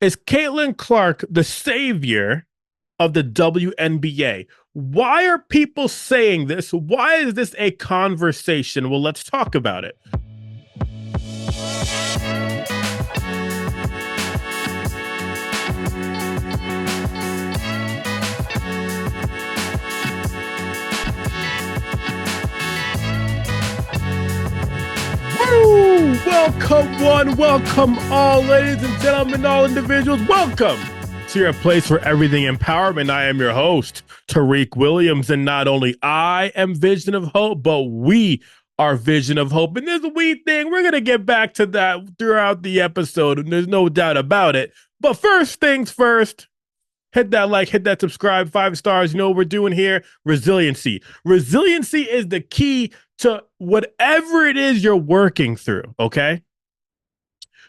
Is Caitlin Clark the savior of the WNBA? Why are people saying this? Why is this a conversation? Well, let's talk about it. Woo! Welcome one, welcome all, ladies and gentlemen, all individuals. Welcome to your place for everything empowerment. I am your host, Tariq Williams, and not only I am Vision of Hope, but we are Vision of Hope. And this we thing, we're gonna get back to that throughout the episode, and there's no doubt about it. But first things first, hit that like, hit that subscribe, 5 stars. You know what we're doing here? Resiliency. Resiliency is the key to whatever it is you're working through, okay?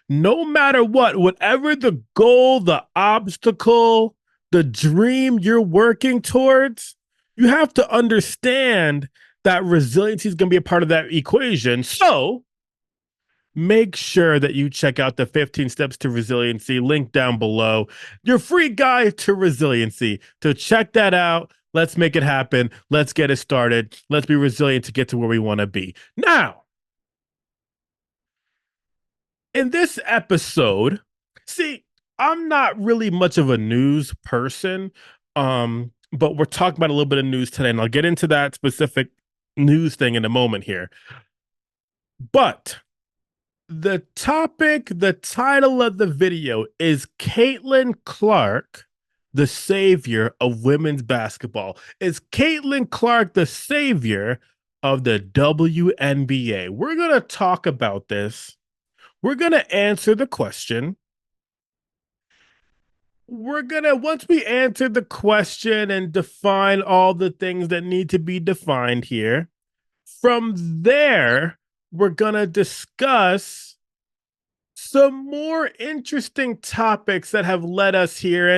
No matter what, whatever the goal, the obstacle, the dream you're working towards, you have to understand that resiliency is going to be a part of that equation. So, make sure that you check out the 15 steps to resiliency link down below, your free guide to resiliency. So check that out. Let's make it happen. Let's get it started. Let's be resilient to get to where we want to be. Now, in this episode, see, I'm not really much of a news person, but we're talking about a little bit of news today, and I'll get into that specific news thing in a moment here. But the topic, the title of the video is Caitlin Clark, the savior of women's basketball. Is Caitlin Clark the savior of the WNBA? We're going to talk about this. We're going to answer the question. Once we answer the question and define all the things that need to be defined here, from there, we're going to discuss some more interesting topics that have led us here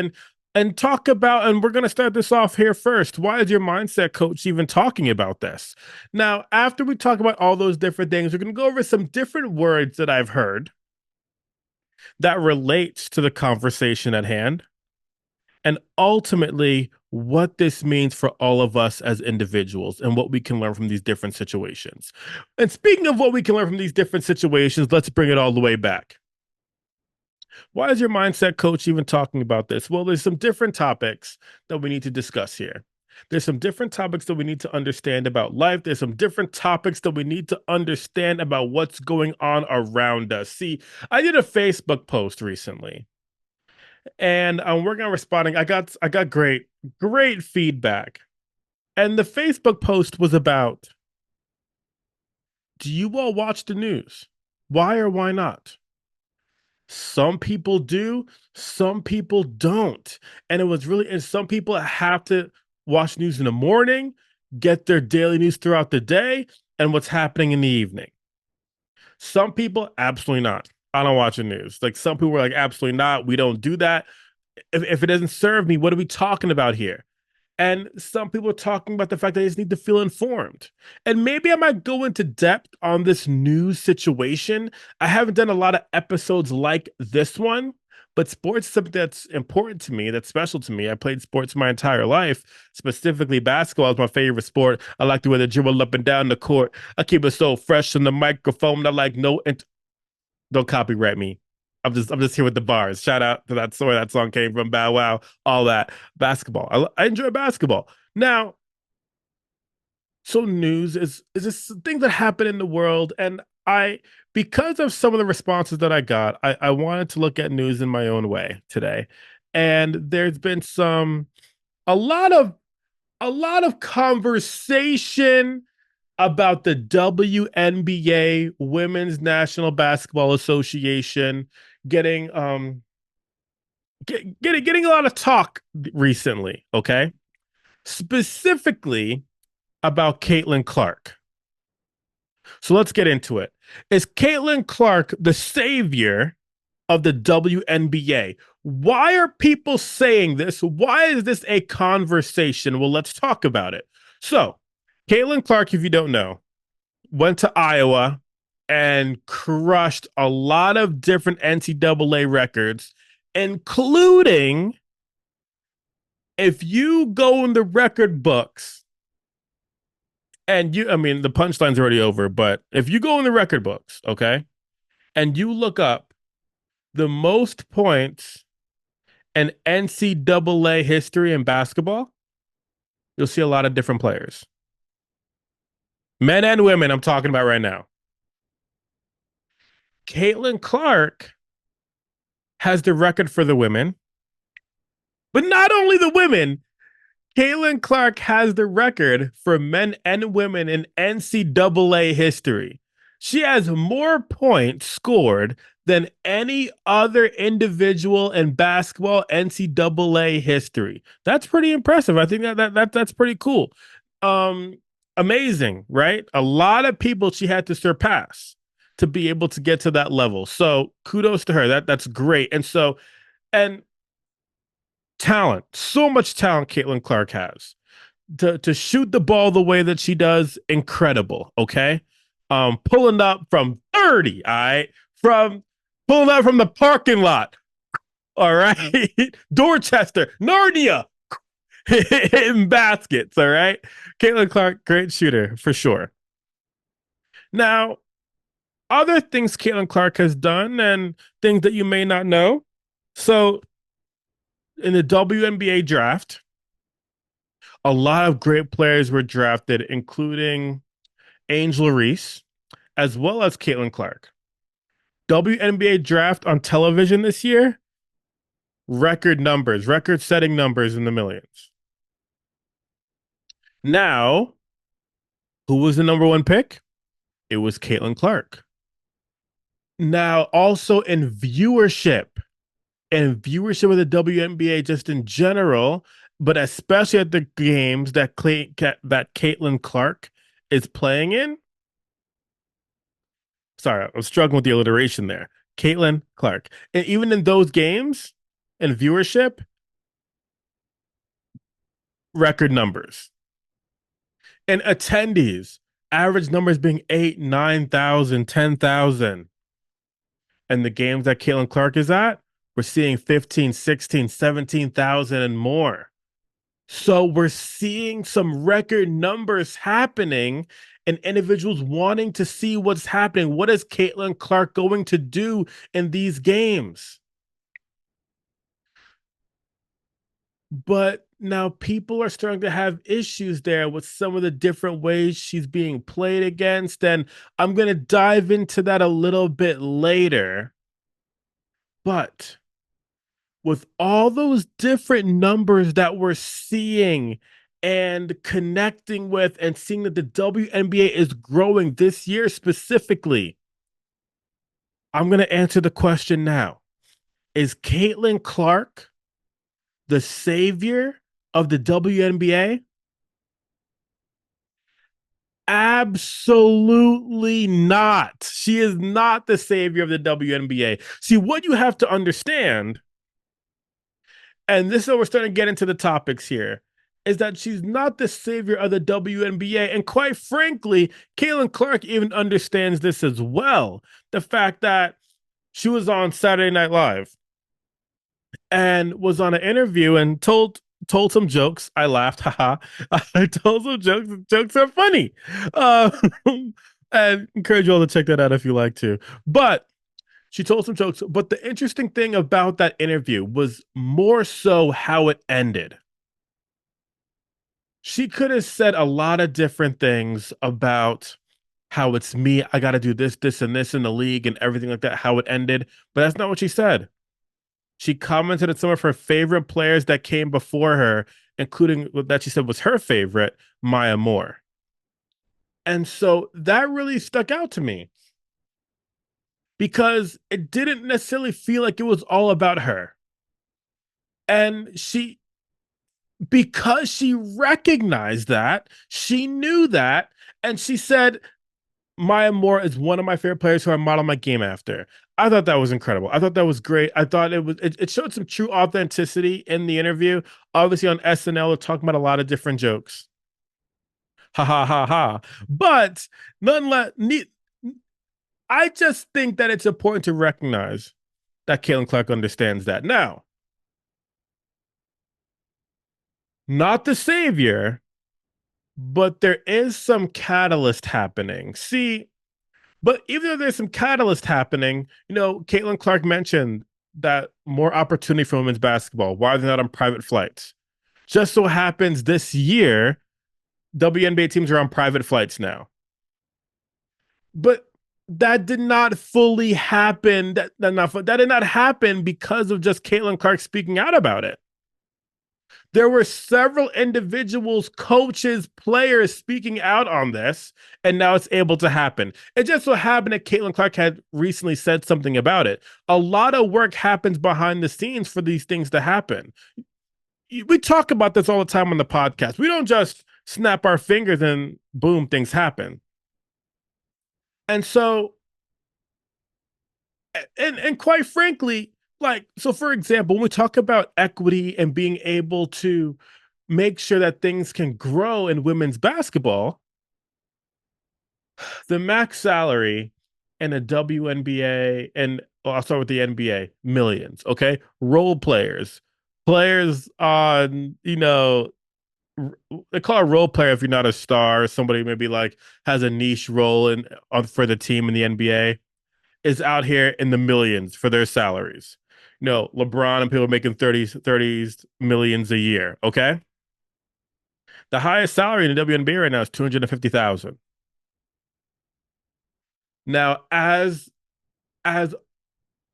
and talk about, and we're going to start this off here first. Why is your mindset coach even talking about this? Now, after we talk about all those different things, we're going to go over some different words that I've heard that relates to the conversation at hand, and ultimately what this means for all of us as individuals and what we can learn from these different situations. And speaking of what we can learn from these different situations, let's bring it all the way back. Why is your mindset coach even talking about this? Well, there's some different topics that we need to discuss here. There's some different topics that we need to understand about life. There's some different topics that we need to understand about what's going on around us. See, I did a Facebook post recently, and I'm working on responding. I got great feedback. And the Facebook post was about, do you all watch the news? Why or why not? Some people do, some people don't. And some people have to watch news in the morning, get their daily news throughout the day, and what's happening in the evening. Some people, absolutely not. I don't watch the news. Like some people were like, absolutely not. We don't do that. If it doesn't serve me, what are we talking about here? And some people are talking about the fact that they just need to feel informed. And maybe I might go into depth on this news situation. I haven't done a lot of episodes like this one, but sports is something that's important to me, that's special to me. I played sports my entire life, specifically basketball is my favorite sport. I like the way they dribble up and down the court. I keep it so fresh on the microphone. I like no, don't copyright me. I'm just here with the bars. Shout out to that story that song came from. Bow Wow, all that basketball. I enjoy basketball. Now, so news is this thing that happened in the world, and I because of some of the responses that I got, I wanted to look at news in my own way today, and there's been a lot of a lot of conversation about the WNBA, Women's National Basketball Association, getting getting a lot of talk recently, okay? Specifically about Caitlin Clark. So let's get into it. Is Caitlin Clark the savior of the WNBA? Why are people saying this? Why is this a conversation? Well, let's talk about it. So, Caitlin Clark, if you don't know, went to Iowa and crushed a lot of different NCAA records including if you go in the record books and I mean, the punchline's already over, but if you go in the record books, okay, and you look up the most points in NCAA history in basketball, you'll see a lot of different players. Men and women, I'm talking about right now. Caitlin Clark has the record for the women, but not only the women, Caitlin Clark has the record for men and women in NCAA history. She has more points scored than any other individual in basketball NCAA history. That's pretty impressive. I think that's pretty cool. Um, Amazing, right? A lot of people she had to surpass to be able to get to that level. So kudos to her. That's great. And talent, so much talent Caitlin Clark has to shoot the ball the way that she does, incredible. Okay, pulling up from 30, all right, from pulling up from the parking lot, all right, Dorchester, Narnia, hitting baskets, all right. Caitlin Clark, great shooter for sure. Now, other things Caitlin Clark has done and things that you may not know. So, in the WNBA draft, a lot of great players were drafted, including Angel Reese, as well as Caitlin Clark. WNBA draft on television this year, record numbers, record setting numbers in the millions. Now, who was the number one pick? It was Caitlin Clark. Now, also in viewership of the WNBA just in general, but especially at the games that Caitlin Clark is playing in. Sorry, I was struggling with the alliteration there. Caitlin Clark. And even in those games and viewership, record numbers. And attendees, average numbers being 8, 9,000, 10,000. And the games that Caitlin Clark is at, we're seeing 15, 16, 17,000 and more. So we're seeing some record numbers happening and individuals wanting to see what's happening. What is Caitlin Clark going to do in these games? But now people are starting to have issues there with some of the different ways she's being played against. And I'm going to dive into that a little bit later. But with all those different numbers that we're seeing and connecting with and seeing that the WNBA is growing this year specifically, I'm going to answer the question now. Is Caitlin Clark the savior of the WNBA? Absolutely not. She is not the savior of the WNBA. See, what you have to understand, and this is how we're starting to get into the topics here, is that she's not the savior of the WNBA. And quite frankly, Caitlin Clark even understands this as well. The fact that she was on Saturday Night Live and was on an interview and told some jokes. I laughed, haha. I told some jokes. Jokes are funny. Uh, and encourage you all to check that out if you like to. But she told some jokes. But the interesting thing about that interview was more so how it ended. She could have said a lot of different things about how it's me. I got to do this, this, and this in the league and everything like that, how it ended. But that's not what she said. She commented on some of her favorite players that came before her, including what that she said was her favorite, Maya Moore. And so that really stuck out to me because it didn't necessarily feel like it was all about her. And because she recognized that, she knew that, and she said, Maya Moore is one of my favorite players who I model my game after. I thought that was incredible. I thought that was great. I thought it showed some true authenticity in the interview. Obviously on SNL, they're talking about a lot of different jokes. Ha ha ha ha. But nonetheless, I just think that it's important to recognize that Caitlin Clark understands that. Now, not the savior, but there is some catalyst happening. See, but even though there's some catalyst happening, Caitlin Clark mentioned that more opportunity for women's basketball. Why are they not on private flights? Just so happens this year, WNBA teams are on private flights now. But that did not fully happen. That did not happen because of just Caitlin Clark speaking out about it. There were several individuals, coaches, players speaking out on this, and now it's able to happen. It just so happened that Caitlin Clark had recently said something about it. A lot of work happens behind the scenes for these things to happen. We talk about this all the time on the podcast. We don't just snap our fingers and boom, things happen. And so, and quite frankly, so for example, when we talk about equity and being able to make sure that things can grow in women's basketball, the max salary in a WNBA, and I'll start with the NBA, millions, okay? Role players, players on, they call a role player if you're not a star, somebody maybe like has a niche role for the team in the NBA, is out here in the millions for their salaries. LeBron and people are making 30 millions a year. Okay. The highest salary in the WNBA right now is 250,000. Now, as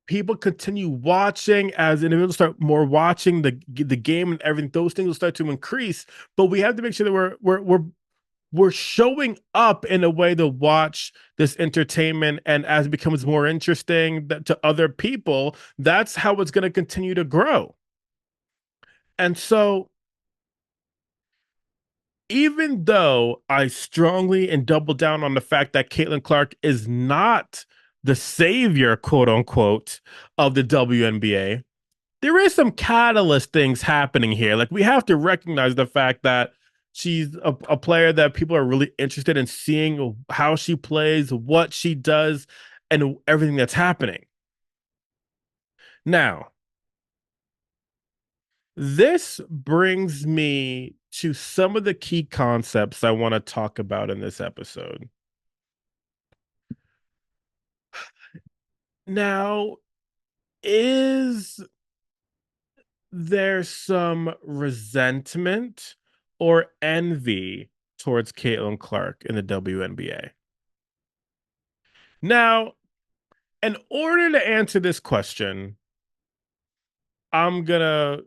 people continue watching, as individuals start more watching the game and everything, those things will start to increase. But we have to make sure that we're showing up in a way to watch this entertainment, and as it becomes more interesting to other people, that's how it's going to continue to grow. And so, even though I strongly and double down on the fact that Caitlin Clark is not the savior, quote unquote, of the WNBA, there is some catalyst things happening here. Like, we have to recognize the fact that she's a player that people are really interested in seeing how she plays, what she does, and everything that's happening. Now, this brings me to some of the key concepts I want to talk about in this episode. Now, is there some resentment or envy towards Caitlin Clark in the WNBA? Now, in order to answer this question, I'm going to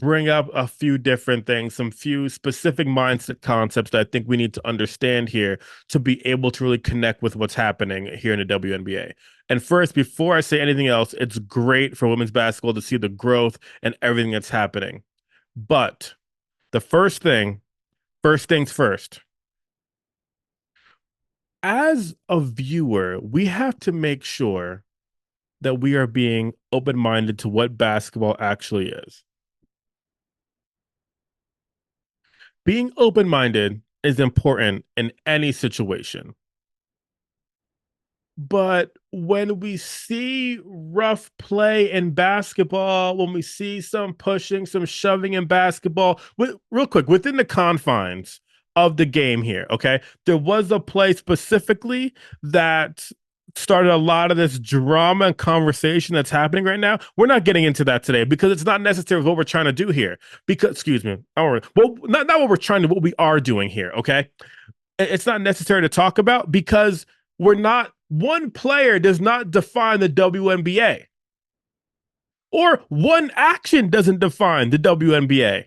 bring up a few different things, some few specific mindset concepts that I think we need to understand here to be able to really connect with what's happening here in the WNBA. And first, before I say anything else, it's great for women's basketball to see the growth and everything that's happening. But the first things first. As a viewer, we have to make sure that we are being open-minded to what basketball actually is. Being open-minded is important in any situation. But when we see rough play in basketball, when we see some pushing, some shoving in basketball, real quick, within the confines of the game here, okay, there was a play specifically that started a lot of this drama and conversation that's happening right now. We're not getting into that today because it's not necessary what we're trying to do here. Because, excuse me, not what we're trying to, what we are doing here, okay? It's not necessary to talk about because one player does not define the WNBA. Or one action doesn't define the WNBA.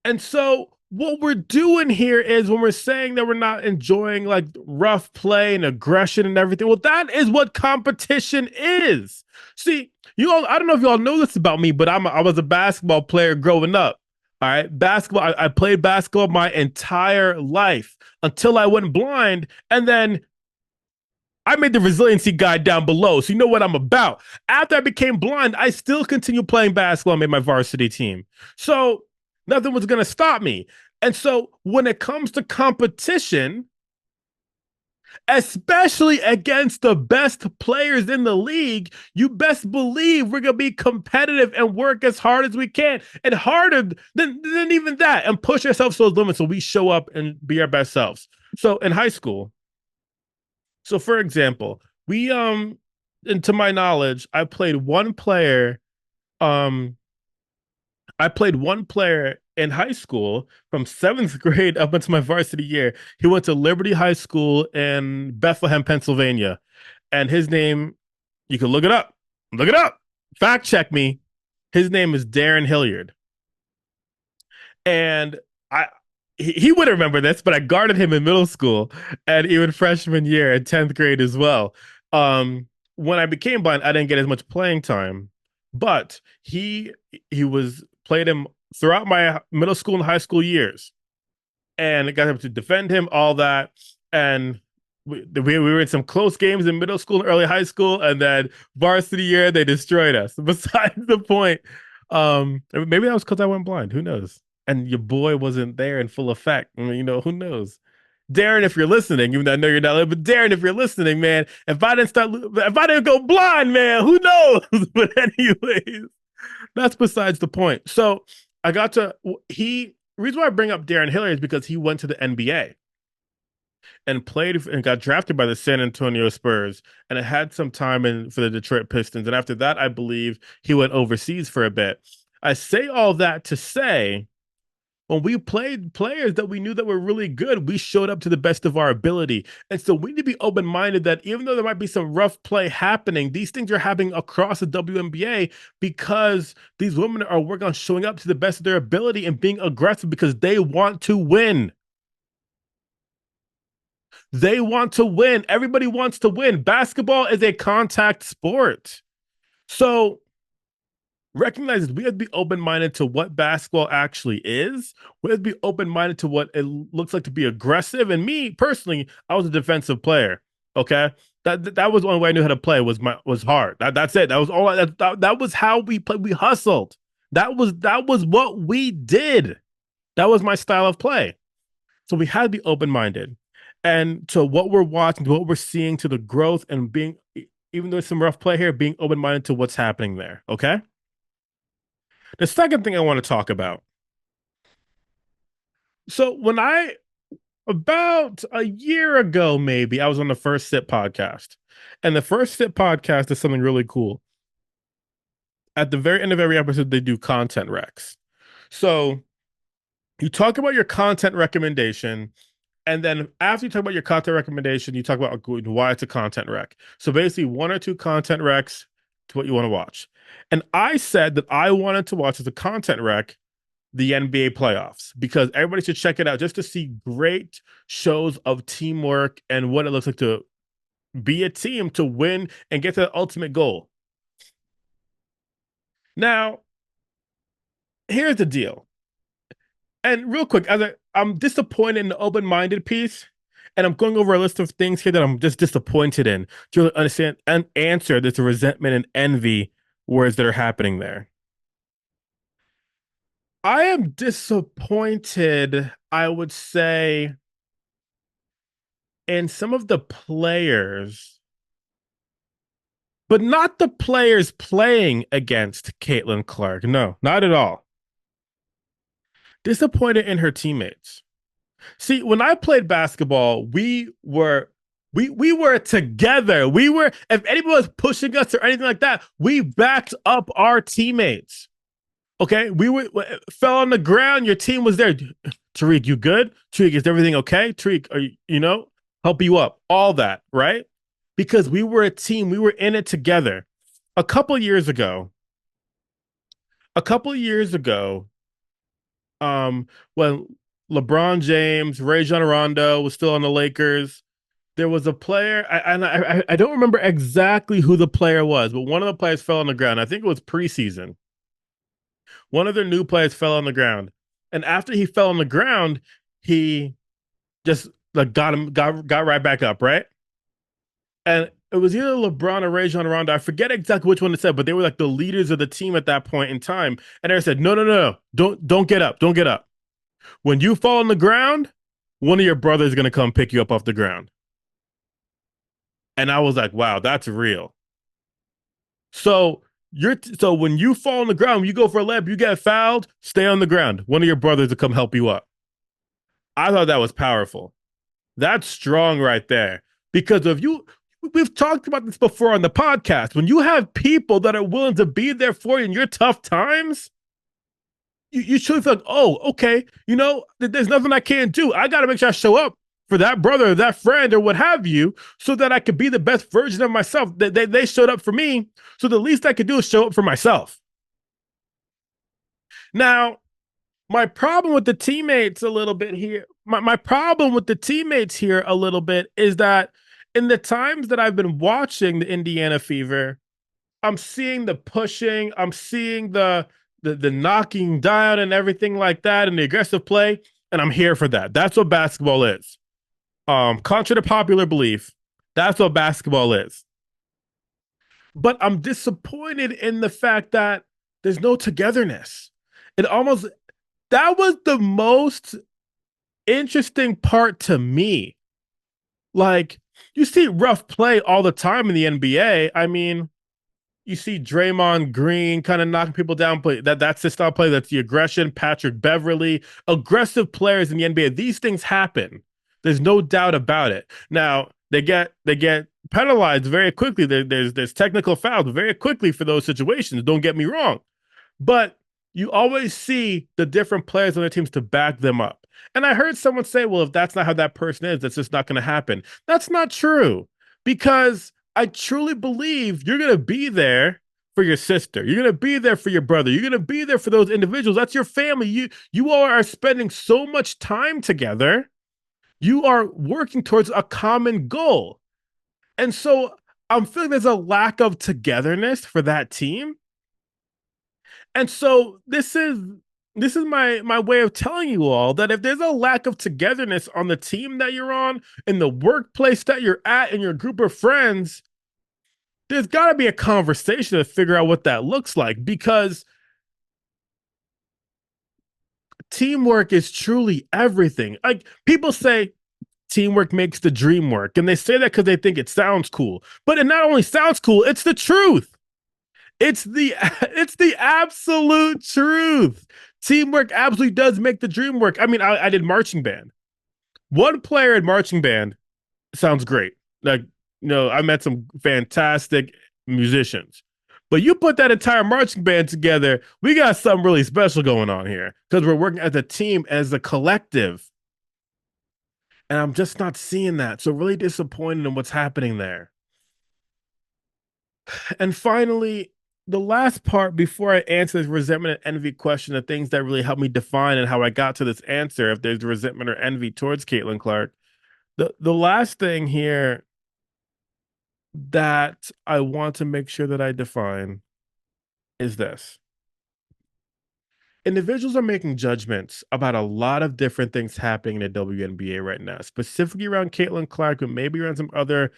And so what we're doing here is when we're saying that we're not enjoying like rough play and aggression and everything, well, that is what competition is. See, I don't know if y'all know this about me, but I was a basketball player growing up. All right, basketball. I played basketball my entire life until I went blind, and then I made the resiliency guide down below, so you know what I'm about. After I became blind, I still continued playing basketball and made my varsity team. So nothing was going to stop me. And so when it comes to competition, especially against the best players in the league. You best believe we're going to be competitive and work as hard as we can, and harder than even that, and push ourselves to those limits so we show up and be our best selves. So in high school, so for example, we and to my knowledge, um I played one player in high school from seventh grade up until my varsity year. He went to Liberty High School in Bethlehem, Pennsylvania. And his name, you can look it up. Look it up. Fact check me. His name is Darren Hilliard. And I he would remember this, but I guarded him in middle school and even freshman year in 10th grade as well. When I became blind, I didn't get as much playing time, but he was played him throughout my middle school and high school years, and I got him to defend him, all that. And we were in some close games in middle school and early high school, and then varsity year they destroyed us. Besides the point, maybe that was because I went blind. Who knows? And your boy wasn't there in full effect. I mean, who knows? Darren, if you're listening, even though I know you're not, but Darren, if you're listening, man, if I didn't go blind, man, who knows? But anyways, that's besides the point. So I got to reason why I bring up Darren Hilliard is because he went to the NBA and played and got drafted by the San Antonio Spurs, and it had some time in for the Detroit Pistons. And after that, I believe he went overseas for a bit. I say all that to say, when we played players that we knew that were really good, we showed up to the best of our ability. And so we need to be open-minded that even though there might be some rough play happening, these things are happening across the WNBA because these women are working on showing up to the best of their ability and being aggressive because they want to win. They want to win. Everybody wants to win. Basketball is a contact sport. So recognize we have to be open-minded to what basketball actually is. We have to be open-minded to what it looks like to be aggressive. And me personally, I was a defensive player. Okay, that was the only way I knew how to play was hard. That's it. That was all. That was how we played. We hustled. That was what we did. That was my style of play. So we had to be open-minded, and to what we're watching, to what we're seeing, to the growth, and being, even though it's some rough play here, being open-minded to what's happening there. Okay. The second thing I want to talk about. So about a year ago, maybe, I was on the First Sip podcast. And the First Sip podcast is something really cool. At the very end of every episode, they do content recs. So you talk about your content recommendation. And then after you talk about your content recommendation, you talk about why it's a content rec. So basically, one or two content recs to what you want to watch. And I said that I wanted to watch as a content rec the NBA playoffs because everybody should check it out just to see great shows of teamwork and what it looks like to be a team to win and get to the ultimate goal. Now, here's the deal. And real quick, I'm disappointed in the open-minded piece, and I'm going over a list of things here that I'm just disappointed in to really understand and answer this resentment and envy words that are happening there. I am disappointed, I would say, in some of the players, but not the players playing against Caitlin Clark. No, not at all. Disappointed in her teammates. See, when I played basketball, we were together. We were, if anyone was pushing us or anything like that, we backed up our teammates. Okay, fell on the ground. Your team was there. Tariq, you good? Tariq, is everything okay? Tariq, are you help you up? All that, right? Because we were a team. We were in it together. A couple years ago, when LeBron James, Rajon Rondo was still on the Lakers, there was a player, I don't remember exactly who the player was, but one of the players fell on the ground. I think it was preseason. One of their new players fell on the ground, and after he fell on the ground, he just got right back up, right? And it was either LeBron or Rajon Rondo. I forget exactly which one it said, but they were like the leaders of the team at that point in time. And they said, no, don't get up, don't get up. When you fall on the ground, one of your brothers is gonna come pick you up off the ground. And I was like, wow, that's real. So so when you fall on the ground, when you go for a layup, you get fouled, stay on the ground. One of your brothers will come help you up. I thought that was powerful. That's strong right there. Because if you, we've talked about this before on the podcast. When you have people that are willing to be there for you in your tough times, you should feel like, oh, okay, there's nothing I can't do. I got to make sure I show up for that brother or that friend or what have you, so that I could be the best version of myself. They showed up for me, so the least I could do is show up for myself. Now, my problem with the teammates a little bit here, my problem with the teammates here a little bit is that in the times that I've been watching the Indiana Fever, I'm seeing the pushing, I'm seeing the knocking down and everything like that, and the aggressive play, and I'm here for that. That's what basketball is. Contrary to popular belief, that's what basketball is. But I'm disappointed in the fact that there's no togetherness. It almost That was the most interesting part to me. Like, you see rough play all the time in the NBA. I mean, you see Draymond Green kind of knocking people down, but that's the style play. That's the aggression. Patrick Beverly, aggressive players in the NBA. These things happen. There's no doubt about it. Now they get penalized very quickly. There's technical fouls very quickly for those situations. Don't get me wrong, but you always see the different players on their teams to back them up. And I heard someone say, well, if that's not how that person is, that's just not going to happen. That's not true, because I truly believe you're going to be there for your sister. You're going to be there for your brother. You're going to be there for those individuals. That's your family. You all are spending so much time together. You are working towards a common goal. And so I'm feeling there's a lack of togetherness for that team. And so this is my way of telling you all that if there's a lack of togetherness on the team that you're on, in the workplace that you're at, in your group of friends, there's got to be a conversation to figure out what that looks like, because teamwork is truly everything. Like, people say teamwork makes the dream work, and they say that because they think it sounds cool. But it not only sounds cool, it's the truth. It's the absolute truth. Teamwork absolutely does make the dream work. I mean, I did marching band. One player in marching band sounds great. Like, I met some fantastic musicians. But you put that entire marching band together, we got something really special going on here, because we're working as a team, as a collective. And I'm just not seeing that. So, really disappointed in what's happening there. And finally, the last part before I answer this resentment and envy question, the things that really helped me define and how I got to this answer, if there's resentment or envy towards Caitlin Clark, the last thing here that I want to make sure that I define is this. Individuals are making judgments about a lot of different things happening in the WNBA right now, specifically around Caitlin Clark, but maybe around some other,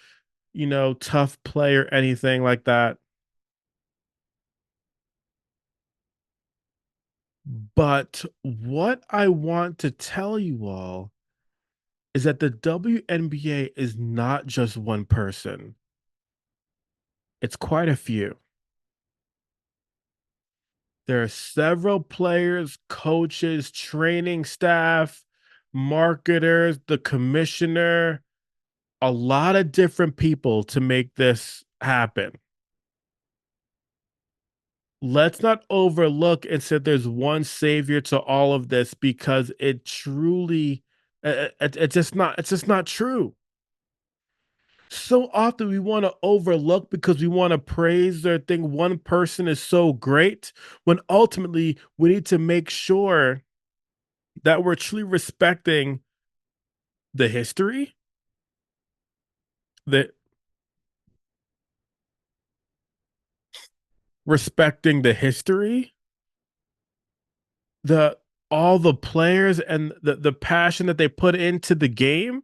tough play or anything like that. But what I want to tell you all is that the WNBA is not just one person, it's quite a few. There are several players, coaches, training staff, marketers, the commissioner, a lot of different people to make this happen. Let's not overlook and say there's one savior to all of this, because it truly it's just not true. So often we want to overlook because we want to praise or think one person is so great, when ultimately we need to make sure that we're truly respecting the history, the respecting the history, the all the players and the passion that they put into the game.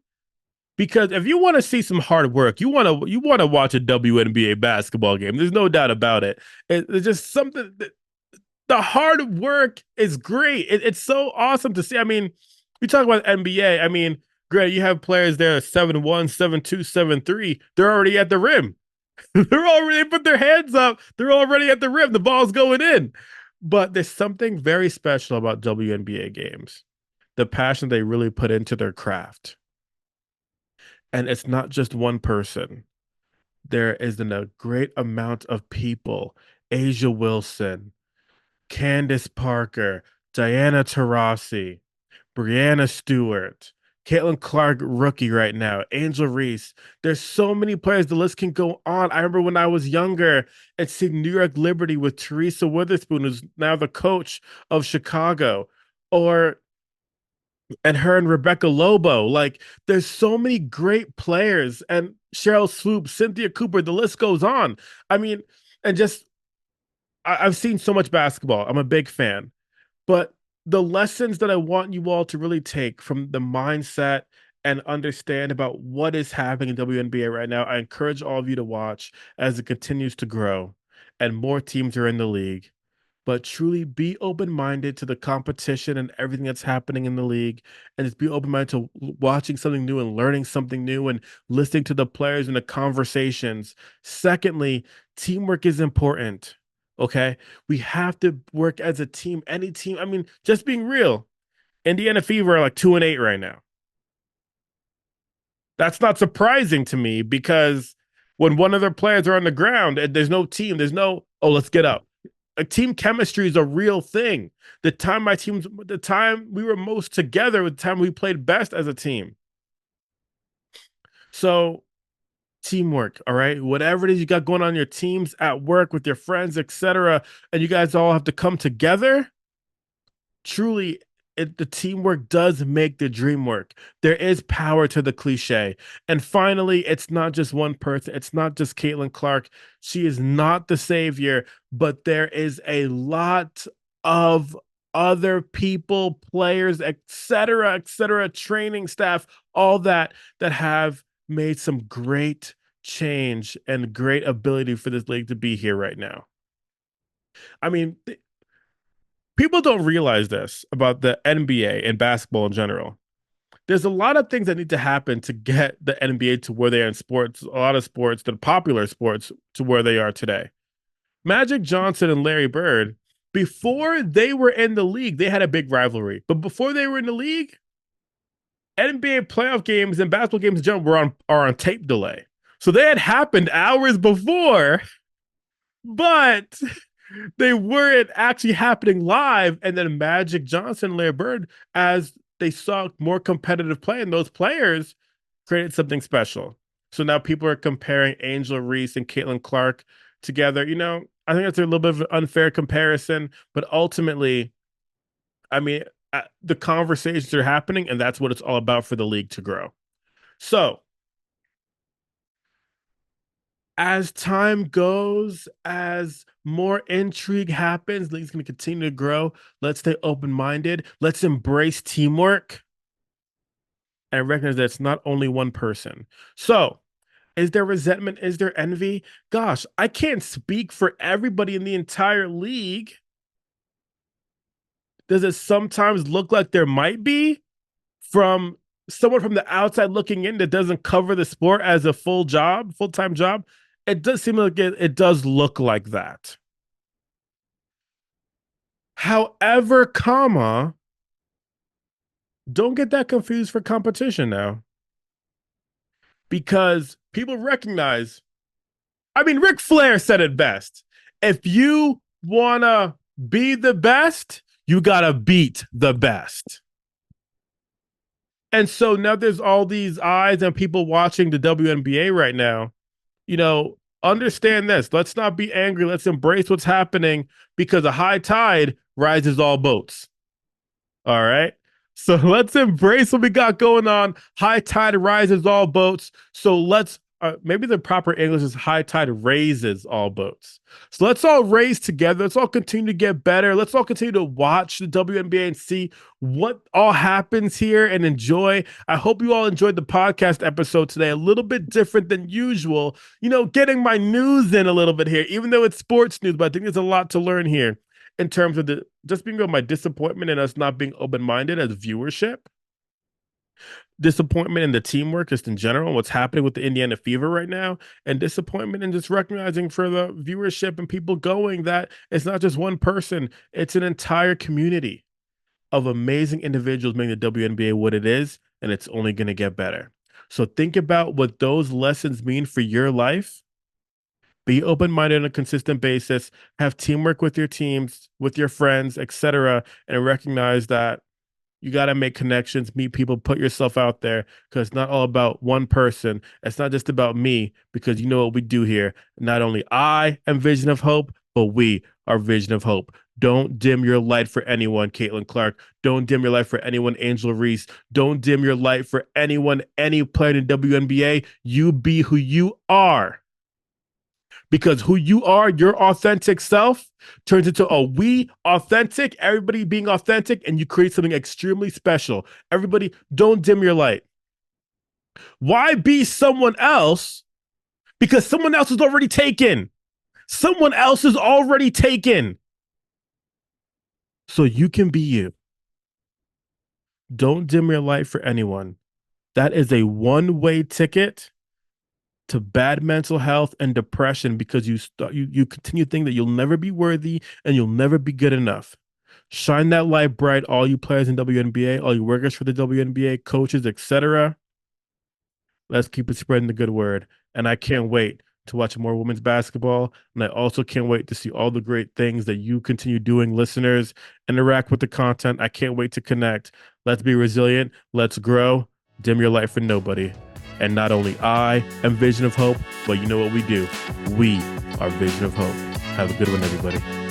Because if you want to see some hard work, you want to watch a WNBA basketball game. There's no doubt about it. It's just something that the hard work is great. It's so awesome to see. I mean, we talk about NBA. I mean, Great, you have players there 7-1, 7-2, 7-3. They're already at the rim. They're already they put their hands up. They're already at the rim. The ball's going in. But there's something very special about WNBA games. The passion they really put into their craft. And it's not just one person. There is a great amount of people. Asia Wilson, Candace Parker, Diana Taurasi, Brianna Stewart, Caitlin Clark, rookie right now, Angel Reese. There's so many players. The list can go on. I remember when I was younger and seeing New York Liberty with Teresa Witherspoon, who's now the coach of Chicago, or and her and Rebecca Lobo. Like, there's so many great players, and Cheryl Swoop, Cynthia Cooper. The list goes on. I mean, and just I've seen so much basketball. I'm a big fan. But the lessons that I want you all to really take from the mindset and understand about what is happening in WNBA right now, I encourage all of you to watch as it continues to grow and more teams are in the league. But truly be open minded to the competition and everything that's happening in the league. And just be open minded to watching something new and learning something new and listening to the players and the conversations. Secondly, teamwork is important. Okay. We have to work as a team, any team. I mean, just being real, Indiana Fever are like 2-8 right now. That's not surprising to me because when one of their players are on the ground and there's no team, there's no, oh, let's get up. A team chemistry is a real thing. The time we were most together, the time we played best as a team. So teamwork, all right? Whatever it is you got going on in your teams at work with your friends, etc., and you guys all have to come together. Truly, the teamwork does make the dream work. There is power to the cliche. And finally, it's not just one person. It's not just Caitlin Clark. She is not the savior, but there is a lot of other people, players, etc., training staff, all that have made some great change and great ability for this league to be here right now. I mean, people don't realize this about the NBA and basketball in general. There's a lot of things that need to happen to get the NBA to where they are in sports, a lot of sports, the popular sports, to where they are today. Magic Johnson and Larry Bird, before they were in the league, they had a big rivalry. But before they were in the league, NBA playoff games and basketball games in general are on tape delay. So they had happened hours before, but they weren't actually happening live. And then Magic Johnson and Larry Bird, as they saw more competitive play, and those players created something special. So now people are comparing Angel Reese and Caitlin Clark together. I think that's a little bit of an unfair comparison, but ultimately, I mean, the conversations are happening, and that's what it's all about for the league to grow. So as time goes, as more intrigue happens, the league's going to continue to grow. Let's stay open minded. Let's embrace teamwork and recognize that it's not only one person. So, is there resentment? Is there envy? Gosh, I can't speak for everybody in the entire league. Does it sometimes look like there might be from someone from the outside looking in that doesn't cover the sport as a full-time job? It does seem like it does look like that. However, don't get that confused for competition now. Because people recognize, I mean, Ric Flair said it best. If you want to be the best, you got to beat the best. And so now there's all these eyes and people watching the WNBA right now. Understand this. Let's not be angry. Let's embrace what's happening because a high tide rises all boats. All right. So let's embrace what we got going on. High tide rises all boats. So let's maybe the proper English is high tide raises all boats. So let's all raise together. Let's all continue to get better. Let's all continue to watch the WNBA and see what all happens here and enjoy. I hope you all enjoyed the podcast episode today. A little bit different than usual. Getting my news in a little bit here, even though it's sports news, but I think there's a lot to learn here in terms of just being real, my disappointment in us not being open-minded as viewership. disappointment in the teamwork just in general, what's happening with the Indiana Fever right now, and disappointment in just recognizing for the viewership and people going that it's not just one person, it's an entire community of amazing individuals making the WNBA what it is, and it's only going to get better. So think about what those lessons mean for your life. Be open-minded on a consistent basis, have teamwork with your teams, with your friends, etc., and recognize that you got to make connections, meet people, put yourself out there because it's not all about one person. It's not just about me because you know what we do here. Not only I am Vision of Hope, but we are Vision of Hope. Don't dim your light for anyone, Caitlin Clark. Don't dim your light for anyone, Angela Reese. Don't dim your light for anyone, any player in WNBA. You be who you are. Because who you are, your authentic self, turns into a we authentic, everybody being authentic, and you create something extremely special. Everybody, don't dim your light. Why be someone else? Because someone else is already taken. Someone else is already taken. So you can be you. Don't dim your light for anyone. That is a one-way ticket to bad mental health and depression because you continue to think that you'll never be worthy and you'll never be good enough. Shine that light bright, all you players in WNBA, all you workers for the WNBA, coaches, etc. Let's keep it spreading the good word. And I can't wait to watch more women's basketball. And I also can't wait to see all the great things that you continue doing, listeners. Interact with the content. I can't wait to connect. Let's be resilient. Let's grow. Dim your light for nobody. And not only I am Vision of Hope, but you know what we do? We are Vision of Hope. Have a good one, everybody.